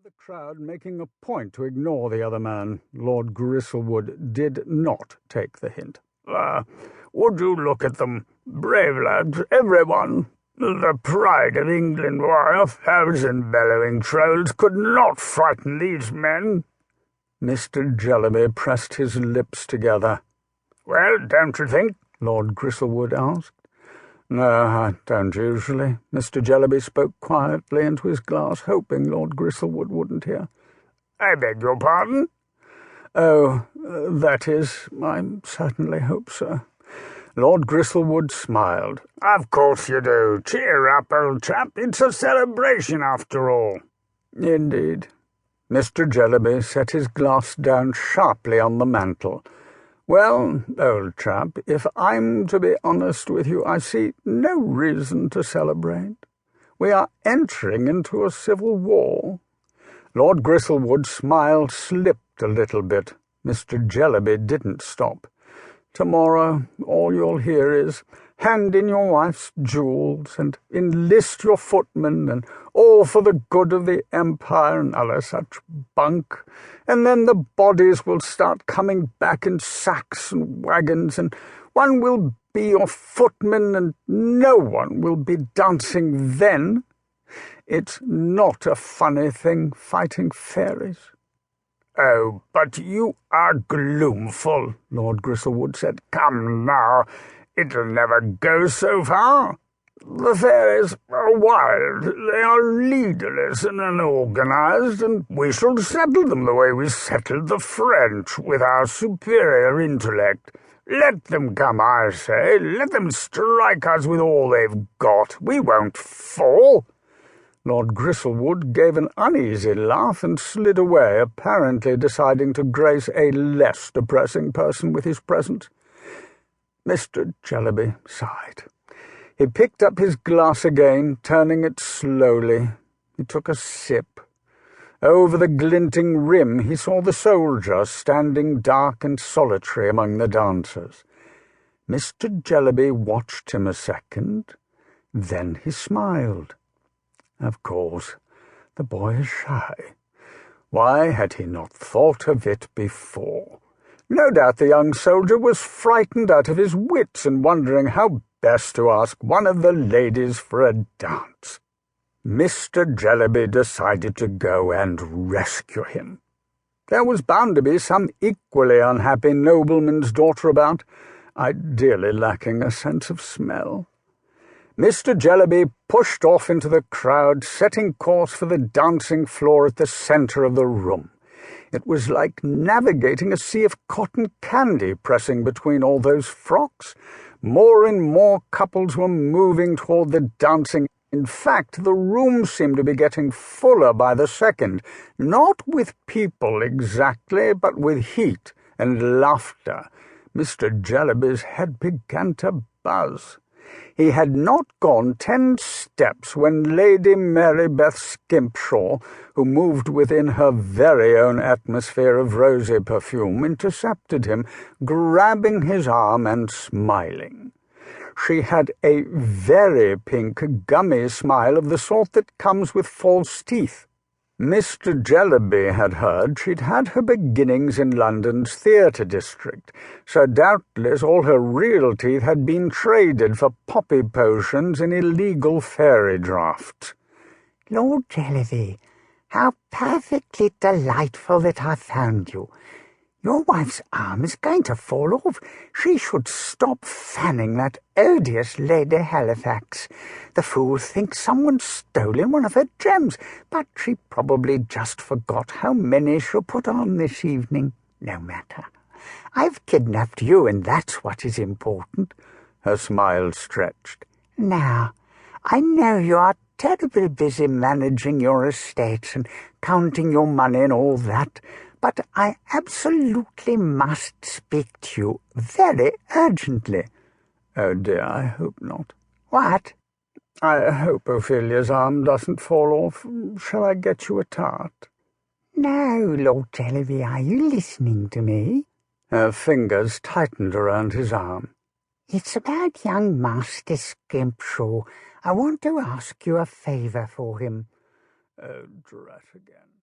the crowd making a point to ignore the other man, Lord Gristlewood did not take the hint. Would you look at them? Brave lads, everyone. The pride of England, why, 1,000 bellowing trolls could not frighten these men. Mr. Jelliby pressed his lips together. Well, don't you think? Lord Gristlewood asked. No, I don't usually. Mr. Jelliby spoke quietly into his glass, hoping Lord Gristlewood wouldn't hear. I beg your pardon? Oh, that is, I certainly hope so. Lord Gristlewood smiled. Of course you do. Cheer up, old chap. It's a celebration after all. Indeed. Mr. Jelliby set his glass down sharply on the mantel. Well, old chap, if I'm to be honest with you, I see no reason to celebrate. We are entering into a civil war. Lord Gristlewood's smile slipped a little bit. Mr. Jelliby didn't stop. Tomorrow, all you'll hear is, hand in your wife's jewels, and enlist your footmen, and all for the good of the empire, and other such bunk. And then the bodies will start coming back in sacks and wagons, and one will be your footman, and no one will be dancing then. It's not a funny thing, fighting fairies. Oh, but you are gloomful, Lord Gristlewood said. Come now, it'll never go so far. The fairies are wild, they are leaderless and unorganized, and we shall settle them the way we settled the French, with our superior intellect. Let them come, I say, let them strike us with all they've got. We won't fall. Lord Gristlewood gave an uneasy laugh and slid away, apparently deciding to grace a less depressing person with his presence. Mr. Jelliby sighed. He picked up his glass again, turning it slowly. He took a sip. Over the glinting rim he saw the soldier standing dark and solitary among the dancers. Mr. Jelliby watched him a second. Then he smiled. Of course, the boy is shy. Why had he not thought of it before? No doubt the young soldier was frightened out of his wits and wondering how best to ask one of the ladies for a dance. Mr. Jelliby decided to go and rescue him. There was bound to be some equally unhappy nobleman's daughter about, ideally lacking a sense of smell. Mr. Jelliby pushed off into the crowd, setting course for the dancing floor at the centre of the room. It was like navigating a sea of cotton candy pressing between all those frocks. More and more couples were moving toward the dancing. In fact, the room seemed to be getting fuller by the second, not with people exactly, but with heat and laughter. Mr. Jelliby's head began to buzz. He had not gone 10 steps when Lady Marybeth Skimpshaw, who moved within her very own atmosphere of rosy perfume, intercepted him, grabbing his arm and smiling. She had a very pink, gummy smile of the sort that comes with false teeth. Mr. Jelliby had heard she'd had her beginnings in London's theatre district, so doubtless all her real teeth had been traded for poppy potions in illegal fairy drafts. Lord Jelliby, how perfectly delightful that I found you. Your wife's arm is going to fall off. She should stop fanning that odious Lady Halifax. The fool thinks someone's stolen one of her gems, but she probably just forgot how many she'll put on this evening. No matter. I've kidnapped you, and that's what is important. Her smile stretched. Now, I know you are terribly busy managing your estates and counting your money and all that, but I absolutely must speak to you very urgently. Oh dear, I hope not. What? I hope Ophelia's arm doesn't fall off. Shall I get you a tart? No, Lord Jelliby, are you listening to me? Her fingers tightened around his arm. It's about young Master Skimpshaw. I want to ask you a favour for him. Oh, drat again.